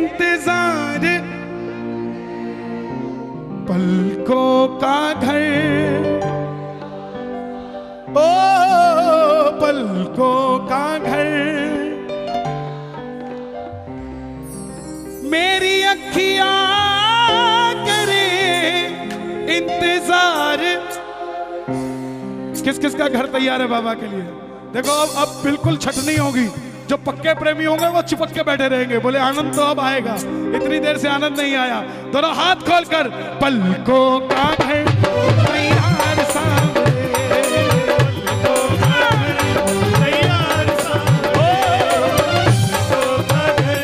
इंतजार, पलकों का घर, ओ पलकों का घर, मेरी अखियां करे इंतजार। किस किस का घर तैयार है बाबा के लिए? देखो अब बिल्कुल छट नहीं होगी। जो पक्के प्रेमी होंगे वो चिपक के बैठे रहेंगे, बोले आनंद तो अब आएगा, इतनी देर से आनंद नहीं आया। दोनों हाथ खोलकर पलकों का घर तैयार सामने, पलकों का घर तैयार सामने, पलकों का घर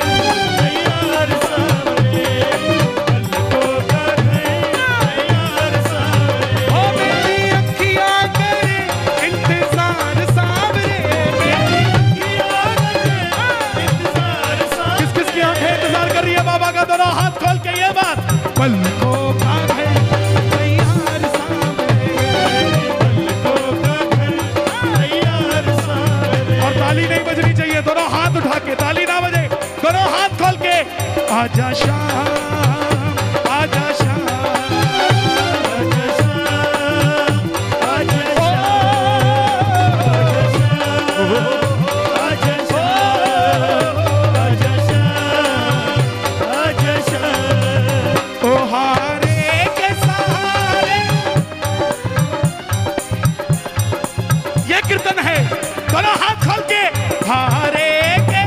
तैयार सामने, पलकों का घर तैयार सामने। ओ मेरी अखियां करे इंतजार सामने, बाबा का दोनों हाथ खोल के ये बात, पलकों का घर तैयार सामने, पलकों का घर तैयार सामने। और ताली नहीं बजनी चाहिए, दोनों हाथ उठा के, ताली ना बजे, दोनों हाथ खोल के। आजा शाम, आजा शाम, आजा शाम, आजा कीर्तन है। दोनों हाथ खोल के हारे के,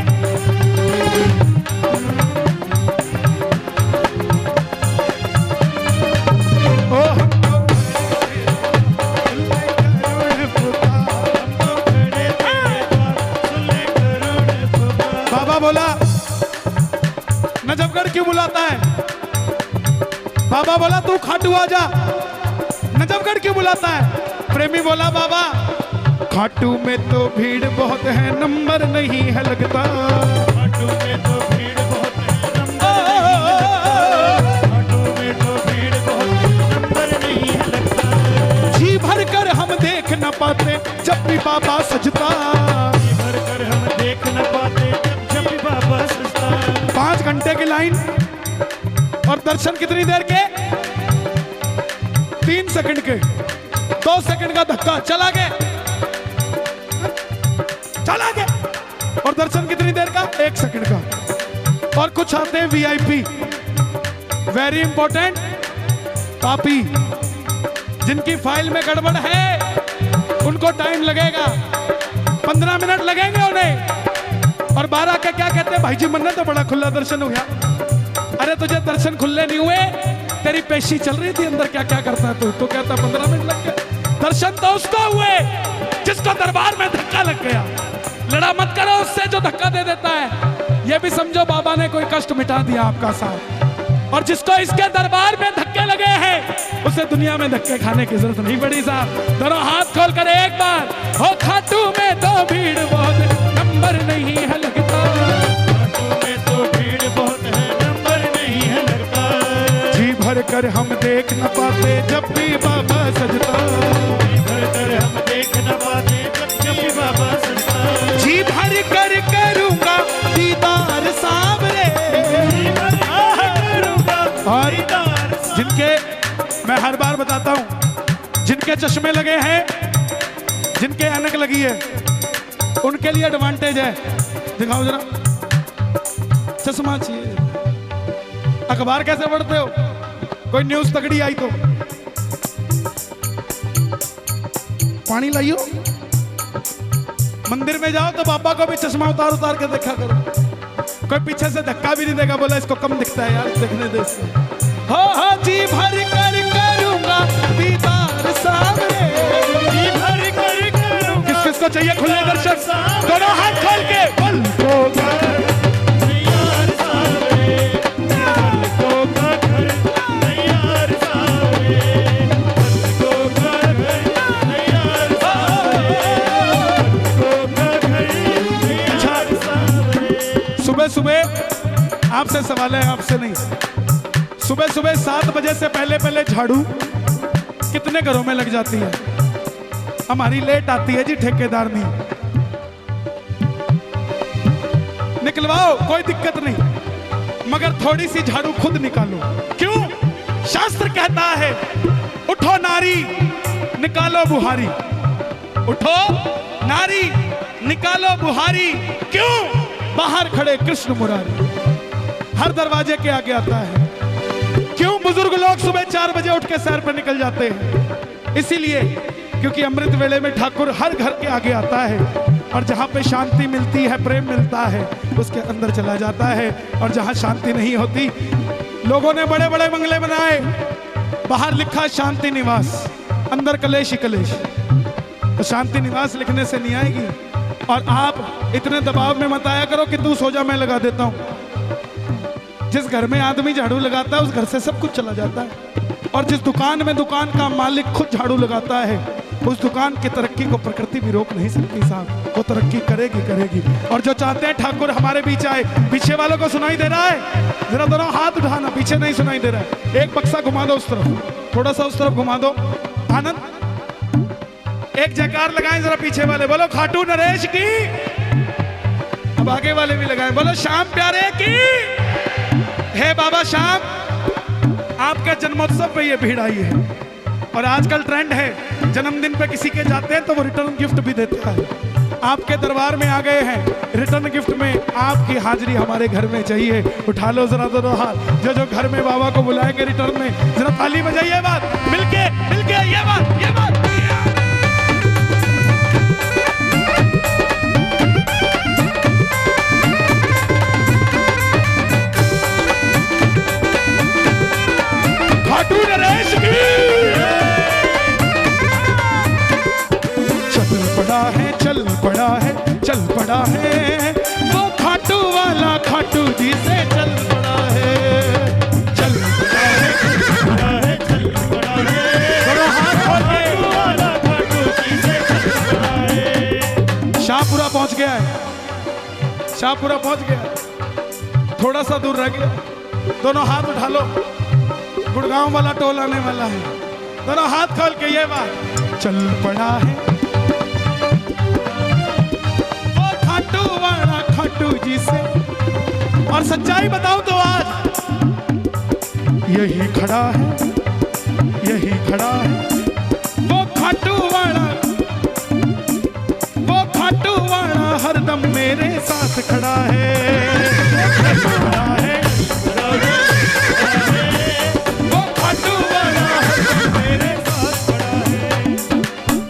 बाबा बोला नजफगढ़ क्यों बुलाता है? बाबा बोला तू खाटू आजा। नजफगढ़ क्यों बुलाता है? प्रेमी बोला बाबा खाटू में तो भीड़ बहुत है, नंबर नहीं है लगता। खाटू में तो भीड़ बहुत है, खाटू में तो भीड़ बहुत है, नंबर नहीं है लगता। जी भर कर हम देख न पाते जब भी बाबा सजता, जी भर कर हम देख न पाते जब भी बाबा सजता। 5 घंटे की लाइन और दर्शन कितनी देर के? 3 सेकंड के। 2 सेकंड का धक्का, चला गया, चला गया। और दर्शन कितनी देर का? 1 सेकंड का। और कुछ आते हैं वीआईपी, वेरी इंपॉर्टेंट कॉपी, जिनकी फाइल में गड़बड़ है उनको टाइम लगेगा, 15 मिनट लगेंगे उन्हें। और 12 का क्या कहते हैं? भाई जी मन्नत तो बड़ा खुला दर्शन हो गया। अरे तुझे दर्शन खुले नहीं हुए, तेरी पेशी चल रही थी अंदर, क्या क्या करता है तू? तो कहता 15 मिनट लग गए। दर्शन तो उसको हुए जिसको दरबार में धक्का लग गया। लड़ा मत करो उससे जो धक्का दे देता है। ये भी समझो बाबा ने कोई कष्ट मिटा दिया आपका साथ। और जिसको इसके दरबार में धक्के लगे हैं उसे दुनिया में धक्के खाने की जरूरत नहीं पड़ी साहब। दोनों हाथ खोल कर एक बार, हो खाटू में तो भीड़ बहुत, नंबर नहीं है लगता। खाटू में तो भीड़ बहुत है, नंबर नहीं है लगता। जी भर कर हम देख न पाते जब भी बाबा सजता, जी भर कर हम देख न पाते जब भी बाबा सजता। जी भर कर करूंगा दीदार सामने, जी भर कर करूंगा दीदार। जिनके, मैं हर बार बताता हूं, जिनके चश्मे लगे हैं, जिनके ऐनक लगी है, उनके लिए एडवांटेज है। दिखाओ जरा, चश्मा चाहिए। अखबार कैसे पढ़ते हो? कोई न्यूज तगड़ी आई तो पानी लाइयो। मंदिर में जाओ तो बाबा को भी चश्मा उतार उतार के देखा करो। कोई पीछे से धक्का भी नहीं देगा, बोला इसको कम दिखता है यार, देखने दे इसको। हो जी भर कर करूंगा दीदार सामने, जी भर कर करूंगा। किस किस को चाहिए खुले दर्शन? दोनों हाथ खोल के पलकों का तैयार सामने, पलकों का घर तैयार सामने, पलकों का घर तैयार सामने, पलकों का घर तैयार सामने। सुबह सुबह आपसे सवाल है, आपसे नहीं। सुबह सुबह 7 बजे से पहले पहले झाड़ू कितने घरों में लग जाती है? हमारी लेट आती है जी, ठेकेदार नहीं। निकलवाओ, कोई दिक्कत नहीं। मगर थोड़ी सी झाड़ू खुद निकालो। क्यों? शास्त्र कहता है उठो नारी निकालो बुहारी, उठो नारी निकालो बुहारी। क्यों? बाहर खड़े कृष्ण मुरारी हर दरवाजे के आगे आता है। क्यों बुजुर्ग लोग सुबह 4 बजे उठ के सैर पर निकल जाते हैं? इसीलिए क्योंकि अमृत वेले में ठाकुर हर घर के आगे आता है और जहां पे शांति मिलती है, प्रेम मिलता है, उसके अंदर चला जाता है। और जहां शांति नहीं होती, लोगों ने बड़े बड़े बंगले बनाए, बाहर लिखा शांति निवास, अंदर कलेश ही कलेश। तो शांति निवास लिखने से नहीं आएगी। और आप इतने दबाव में मत आया करो कि तू सो जा मैं लगा देता हूं। जिस घर में आदमी झाड़ू लगाता है उस घर से सब कुछ चला जाता है। और जिस दुकान में दुकान का मालिक खुद झाड़ू लगाता है, उस दुकान की तरक्की को प्रकृति भी रोक नहीं सकती साहब। वो तरक्की करेगी करेगी। और जो चाहते हैं ठाकुर हमारे बीच आए, पीछे वालों को सुनाई दे रहा है? जरा दोनों हाथ उठाना, पीछे नहीं सुनाई दे रहा है। एक बक्सा घुमा दो उस तरफ, थोड़ा सा उस तरफ घुमा दो। आनंद एक जयकार लगाएं जरा पीछे वाले, बोलो खाटू नरेश की। अब आगे वाले भी लगाएं, बोलो श्याम प्यारे की। हे बाबा श्याम, आपके जन्मोत्सव पे ये भीड़ आई है। और आजकल ट्रेंड है, जन्मदिन पे किसी के जाते हैं तो वो रिटर्न गिफ्ट भी देता है। आपके दरबार में आ गए हैं, रिटर्न गिफ्ट में आपकी हाजिरी हमारे घर में चाहिए। उठा लो जरा दोनों हाथ, जो जो घर में बाबा को बुलाएंगे रिटर्न में, जरा ताली बजाइए। बात मिलके ये बात खाटू नरेश की। चल पड़ा है वो खाटू वाला, खाटू जी से चल पड़ा है। चल पड़ा है खाटू वाला, खाटू जी से चल पड़ा है। शाहपुरा पहुंच गया है, शाहपुरा पहुंच गया, थोड़ा सा दूर रह गया। दोनों हाथ उठा लो, गुड़गांव वाला टोल आने वाला है। दोनों हाथ खोल के ये बात, चल पड़ा है वो खाटू वाला, खाटू जी से। और सच्चाई बताऊं तो आज यही खड़ा है, यही खड़ा है वो खाटू वाला, वो खाटू वाला हरदम मेरे साथ खड़ा है। खड़ा है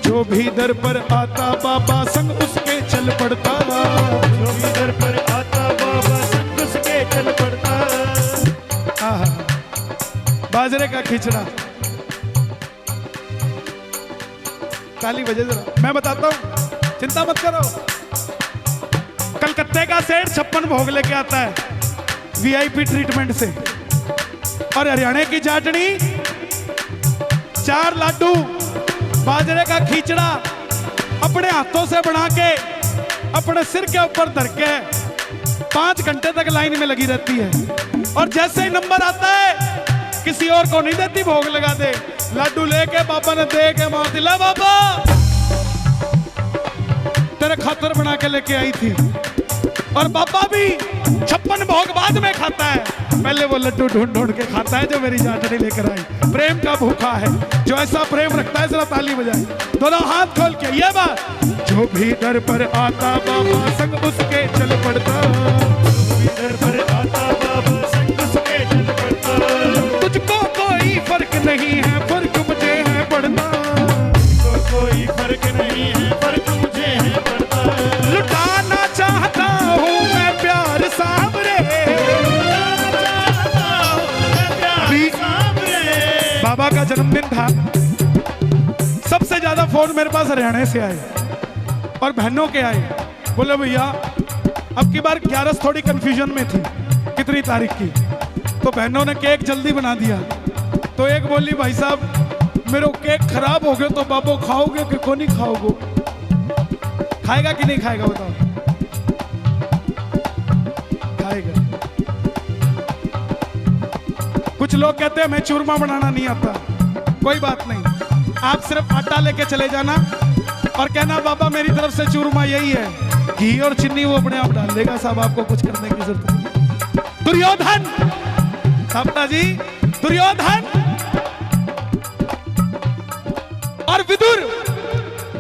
जो भी दर पर आता बाबा संग उसके चल पड़ता, जो भी दर पर आता बाबा संग उसके चल पड़ता। बाजरे का खिचड़ा, ताली बजे जरा, मैं बताता हूं, चिंता मत करो। कलकत्ते का सेठ 56 भोग लेके आता है वीआईपी ट्रीटमेंट से। और हरियाणा की चाटनी, 4 लाडू, बाजरे का खींचड़ा अपने हाथों से बना के अपने सिर के ऊपर धर के 5 घंटे तक लाइन में लगी रहती है। और जैसे ही नंबर आता है, किसी और को नहीं देती, भोग लगा दे। लाडू लेके बाबा ने दे के मार दिला, बाबा तेरे खातर बना के लेके आई थी। और बाबा भी 56 भोग बाद में खाता है, पहले वो लड्डू ढूंढ ढूंढ के खाता है जो मेरी चाटनी लेकर आई। प्रेम का भूखा है, जो ऐसा प्रेम रखता है, जरा ताली बजाए दोनों हाथ खोल के ये बात। जो भी दर पर आता बाबा संग उसके चल पड़ता, जो भी दर पर आता बाबा संग उसके चल पड़ता। तुझको कोई फर्क नहीं है, फर्क मुझे है पड़ता। तुझको कोई फर्क नहीं है, फर्क मुझे है पड़ता। लुटाना चाहता हूँ मैं प्यार सामरे, बाबा का जन्मदिन था, सबसे ज्यादा फोन मेरे पास हरियाणा से आए और बहनों के आए। बोले भैया अब की बार 11 थोड़ी कंफ्यूजन में थी कितनी तारीख की, तो बहनों ने केक जल्दी बना दिया। तो एक बोली भाई साहब मेरे केक खराब हो गए तो बाबू खाओगे कि को नहीं खाओगे? खाएगा कि नहीं खाएगा बताओ? खाएगा। कुछ लोग कहते हैं मैं चूरमा बनाना नहीं आता, कोई बात नहीं, आप सिर्फ आटा लेके चले जाना और कहना बाबा मेरी तरफ से चूरमा यही है, घी और चीनी वो अपने आप डाल देगा साहब, आपको कुछ करने की जरूरत नहीं। दुर्योधन, सपना जी, दुर्योधन और विदुर,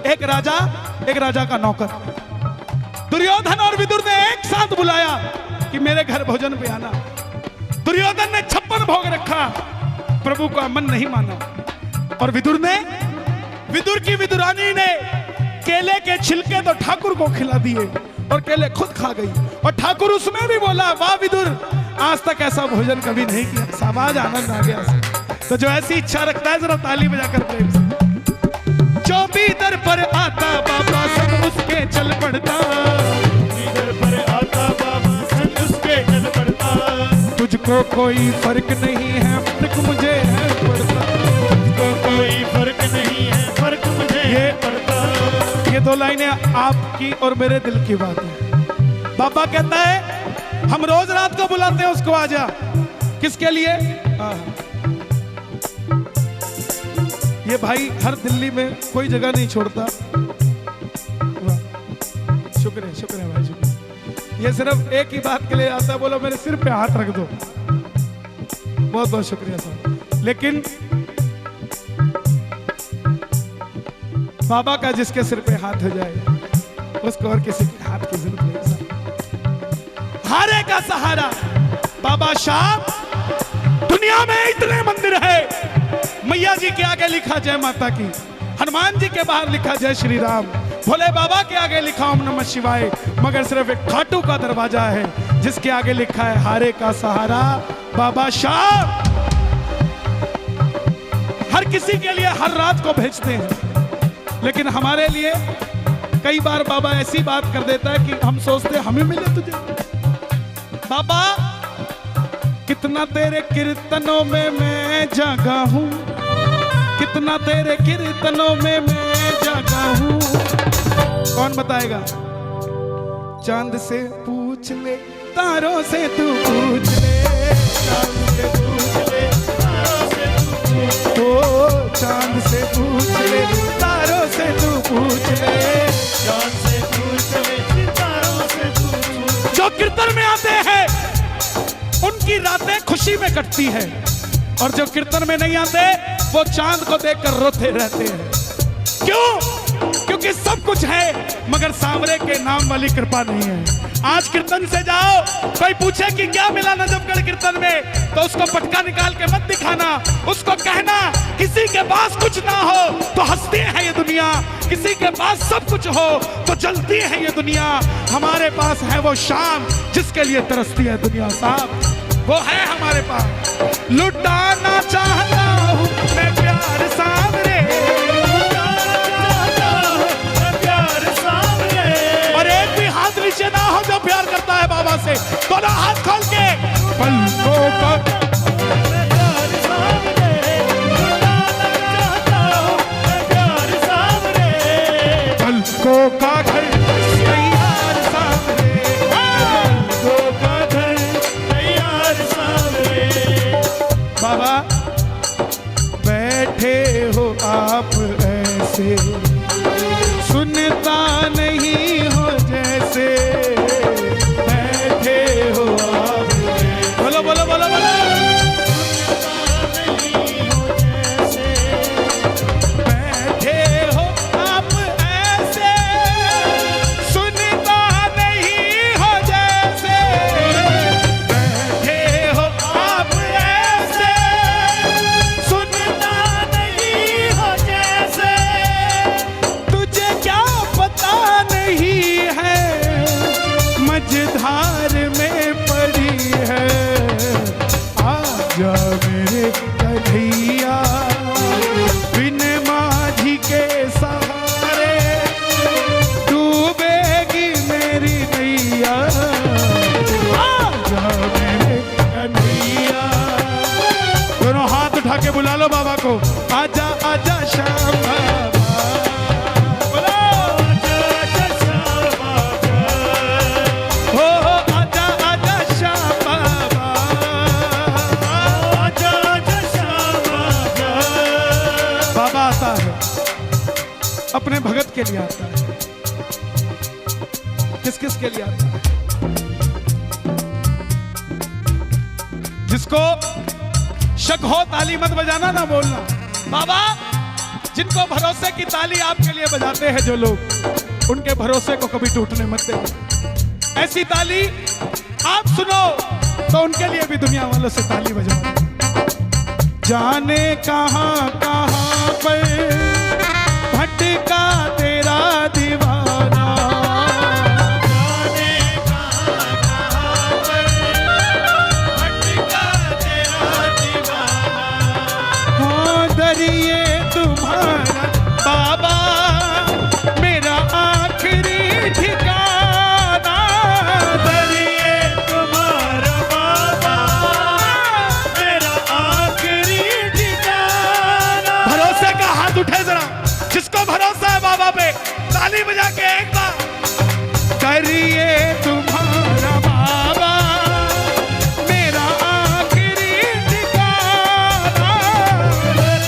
एक राजा का नौकर। दुर्योधन और विदुर ने एक साथ बुलाया कि मेरे घर भोजन पे आना। दुर्योधन ने 56 भोग रखा, प्रभु का मन नहीं माना। और विदुर की विदुरानी ने केले के छिलके तो ठाकुर को खिला दिए और केले खुद खा गई। और ठाकुर उसमें भी बोला, वाह विदुर, आज तक ऐसा भोजन कभी नहीं किया। साबाज, आनंद आ गया। तो जो ऐसी इच्छा रखता है जरा ताली बजाकर प्रेम से। जो भी दर पर आता बाबा सब उसके चल पड़ता, दर पर आता बाबा सब उसके चल पड़ता। तुझको कोई फर्क नहीं है, फर्क मुझे है पड़ता। तुझको कोई फर्क नहीं है, फर्क मुझे ये पड़ता। ये 2 लाइनें आपकी और मेरे दिल की बात है। बाबा कहता है हम रोज रात को बुलाते हैं उसको, आजा। किसके लिए? ये भाई हर दिल्ली में कोई जगह नहीं छोड़ता। शुक्र है भाई, शुक्र। ये सिर्फ एक ही बात के लिए आता है, बोलो मेरे सिर पे हाथ रख दो। बहुत बहुत शुक्रिया साहब। लेकिन बाबा का जिसके सिर पे हाथ हो जाए उसको और किसी के हाथ की जरूरत नहीं साहब। हारे का सहारा बाबा शाह। दुनिया में इतने मंदिर है, मैया जी के आगे लिखा जय माता की, हनुमान जी के बाहर लिखा जय श्री राम, भोले बाबा के आगे लिखा ओम नमः शिवाय, मगर सिर्फ एक खाटू का दरवाजा है जिसके आगे लिखा है हारे का सहारा बाबा शाह। हर किसी के लिए हर रात को भेजते हैं, लेकिन हमारे लिए कई बार बाबा ऐसी बात कर देता है कि हम सोचते हैं हमें मिले तुझे। बाबा कितना तेरे कीर्तनों में मैं जागा हूं, कितना तेरे कीर्तनों में मैं जागा हूं। कौन बताएगा? चांद से पूछ ले, तारों से तू पूछ ले, चांद से पूछ ले, तारों से तू पूछ ले। ओ चांद से पूछ ले, तारों से तू पूछ ले, चांद से पूछ ले, तारों से तू पूछ ले। जो कीर्तन में आते हैं उनकी रातें खुशी में कटती है, और जो कीर्तन में नहीं आते वो चांद को देखकर रोते रहते हैं। क्यों? क्योंकि सब कुछ है मगर सांवरे के नाम वाली कृपा नहीं है। आज कीर्तन से जाओ, कोई पूछे कि क्या मिला नजफगढ़ कीर्तन में, तो उसको पटका निकाल के मत दिखाना, उसको कहना किसी के पास कुछ ना हो तो हंसती है ये दुनिया, किसी के पास सब कुछ हो तो जलती है ये दुनिया। हमारे पास है वो शाम जिसके लिए तरसती है दुनिया साहब, वो है हमारे पास। लुटाना चाहता हूँ मैं प्यार सांवरे, और एक भी हाथ नीचे ना हो जो प्यार करता है बाबा से, दोनों हाथ खोल के पलकों का पलकों का घर तैयार सांवरे, पलकों का घर तैयार सांवरे। बाबा बैठे हो आप ऐसे, सुनता नहीं हो जैसे, बैठे हो आप, बोलो बोलो बोलो बोलो, नहीं हो जैसे, बैठे हो आप ऐसे, सुनता नहीं हो जैसे, बैठे हो आप ऐसे, सुनता नहीं हो जैसे। तुझे क्या पता नहीं है मझधार में पड़ी है, आजा मेरे कन्हैया बिन माझी के सहारे, डूबेगी मेरी नैया, आजा मेरे कन्हैया। दोनों हाथ उठा के बुला लो बाबा को, आजा आजा श्याम बाबा, बोलो आजा श्याम बाबा, हो आजा आजा श्याम बाबा, आजा श्याम बाबा। बाबा आता है अपने भगत के लिए आता है। किस किस के लिए आता है? जिसको शक हो ताली मत बजाना ना बोलना। बाबा जिनको भरोसे की ताली आपके लिए बजाते हैं जो लोग, उनके भरोसे को कभी टूटने मत देना। ऐसी ताली आप सुनो तो उनके लिए भी दुनिया वालों से ताली बजाओ। जाने कहां कहां पर भटका तेरा दीवाना, जाने कहां कहां पर भटका तेरा दीवाना। हाँ दरिए तुम्हारा बाबा मेरा आखिरी ठिकाना, दरिए तुम्हारा बाबा मेरा आखिरी ठिकाना। भरोसे का हाथ उठे जरा, जिसको भरोसा है बाबा पे, ताली बजा के एक बार। करिए तुम्हारा बाबा मेरा आखिरी ठिकाना,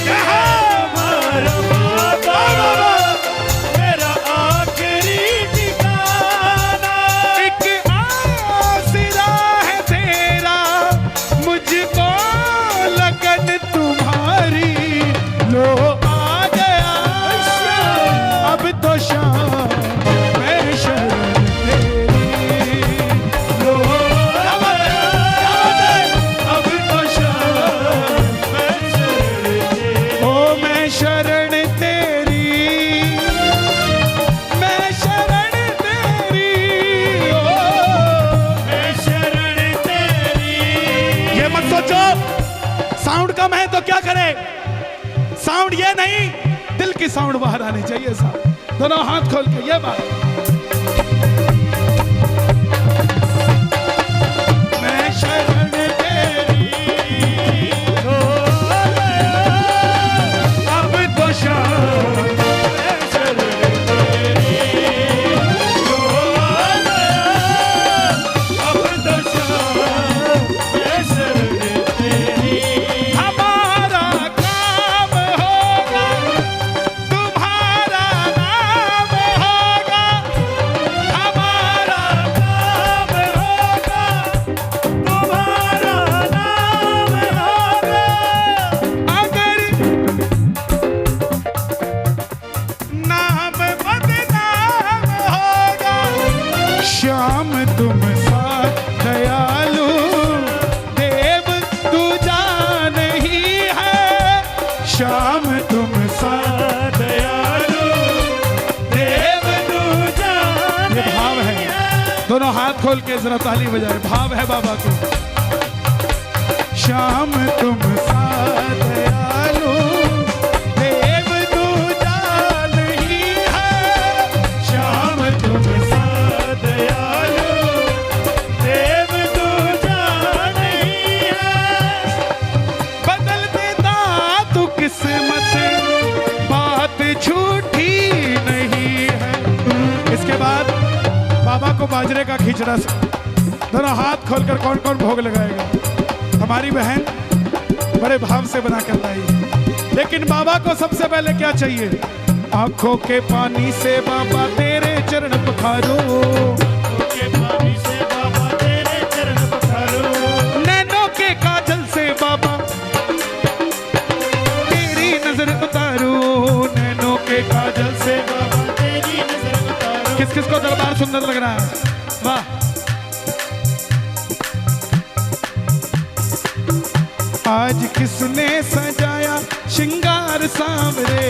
तुम्हारा बाबा मेरा आखिरी ठिकाना। एक आसरा है तेरा मुझको लगन तुम्हारी, लो आ गया अब तो शाम मैं शरण तेरी, लो क्या बात है, अब तो शाम मैं शरण ओ मैं शरण तेरी, मैं शरण तेरी, ओ मैं शरण तेरी। ये मत सोचो साउंड कम है तो क्या करे, साउंड ये नहीं, दिल की साउंड बाहर आनी चाहिए साहब। दोनों हाथ खोल के ये बात, मैं शरण तेरी, अब तो शाम मैं शरण तेरी। अब तो शाम मैं शरण तेरी। हमारा काम होगा तुम्हारा नाम होगा, हमारा नाम होगा तुम्हारा नाम होगा। अगर नाम बदनाम होगा, श्याम तुम साथ दयालु देव दूजा नहीं है, श्याम तुम साथ दयालु देव दूजा ये भाव है। दोनों हाथ खोल के जरा ताली बजाए, भाव है बाबा को। श्याम तुम साथ दयालु देव दूजा नहीं है, श्याम तुम साथ दयालु देव दूजा नहीं है। बदल देता तू किस्मत, बात झूठी नहीं है। इसके बाद बाबा को बाजरे का खिचड़ा से दोनों हाथ खोलकर कौन कौन भोग लगाएगा। हमारी बहन बड़े भाव से बना कर लाई, लेकिन बाबा को सबसे पहले क्या चाहिए, आंखों के पानी से बाबा तेरे चरण पखारो, के पानी से बाबा तेरे चरण पखारो। नैनों के काजल से बाबा तेरी नजर उतारो, नैनों के काजल से बाबा तेरी नजर उतारो। किस किस को दरबार सुंदर लग रहा है, वाह। आज किसने सजाया श्रृंगार सांवरे,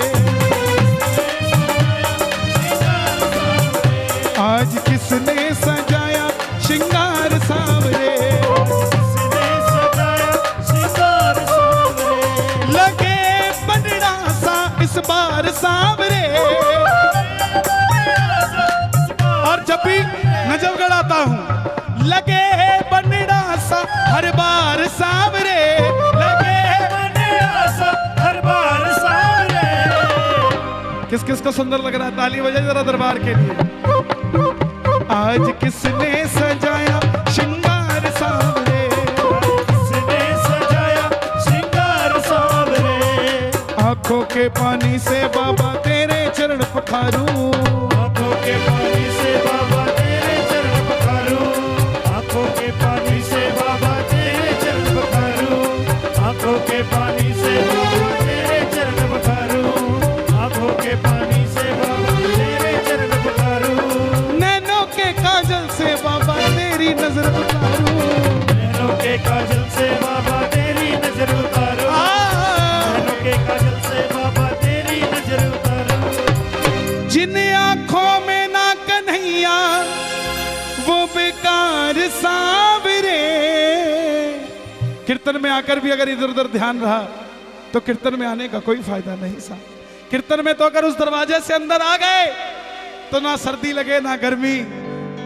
आज किसने सजाया श्रृंगार सांवरे, किसने सजाया श्रृंगार सांवरे। लगे बनड़ा सा इस बार सांवरे। और जब भी नजफगढ़ आता हूँ, लगे बनड़ा सा हर बार सांवरे, लगे बनड़ा सा हर बार सांवरे। किस किस को सुंदर लग रहा है, ताली बजाइए जरा दरबार के लिए। आज किसने सजाया श्रृंगार सांवरे, किसने सजाया श्रृंगार सांवरे। आंखों के पानी से बाबा तेरे चरण पखारूं, आंखों के पानी से बाबा तेरे चरण पखारूं। आंखों के पानी से बाबा तेरे चरण पखारूं। जिन आंखों में ना कन्हैया वो बेकार सांवरे। कीर्तन में आकर भी अगर इधर उधर ध्यान रहा तो कीर्तन में आने का कोई फायदा नहीं सा। कीर्तन में तो अगर उस दरवाजे से अंदर आ गए तो ना सर्दी लगे ना गर्मी,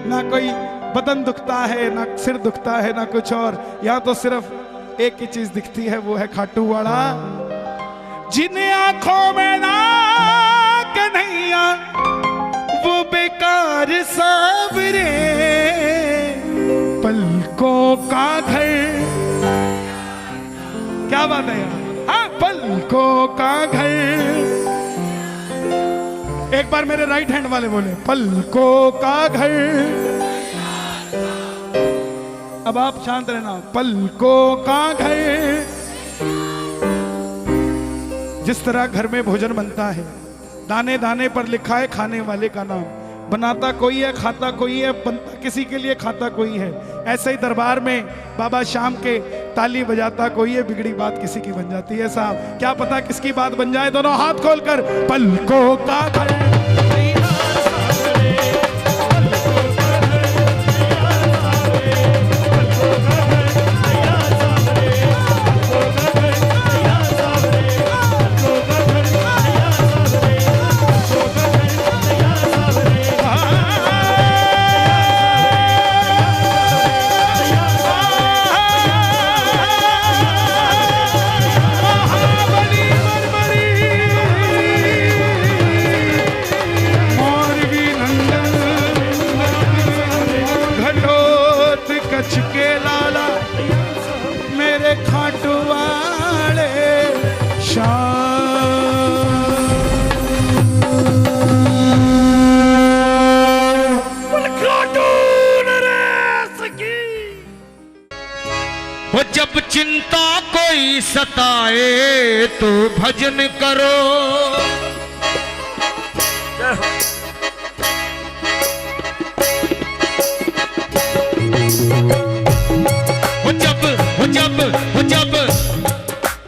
ना कोई बदन दुखता है, ना सिर दुखता है, ना कुछ और। यहां तो सिर्फ एक ही चीज दिखती है, वो है खाटू वाला। जिन आंखों में ना कन्हैया वो बेकार सांवरे, पलकों का घर। क्या बात है यार, हाँ, पलकों का घर। एक बार मेरे राइट हैंड वाले बोले पलकों का घर। अब आप शांत रहना। पलकों का घर। जिस तरह घर में भोजन बनता है, दाने दाने पर लिखा है खाने वाले का नाम। बनाता कोई है, खाता कोई है, बनता किसी के लिए, खाता कोई है। ऐसे ही दरबार में बाबा शाम के ताली बजाता कोई है, बिगड़ी बात किसी की बन जाती है। साहब क्या पता किसकी बात बन जाए। दोनों हाथ खोलकर पलकों का घर। वो जब चिंता कोई सताए तो भजन करो। वो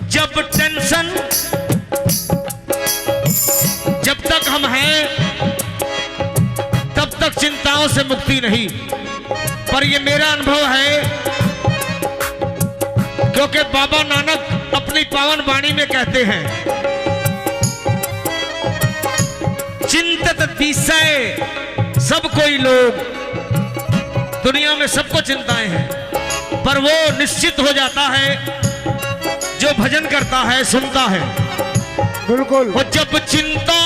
जब टेंशन, जब तक हम हैं तब तक चिंताओं से मुक्ति नहीं। पर ये मेरा अनुभव है, क्योंकि बाबा नानक अपनी पावन वाणी में कहते हैं, चिंतित दिसय सब कोई लोग। दुनिया में सबको चिंताएं हैं, पर वो निश्चित हो जाता है जो भजन करता है, सुनता है। बिल्कुल। वो जब चिंता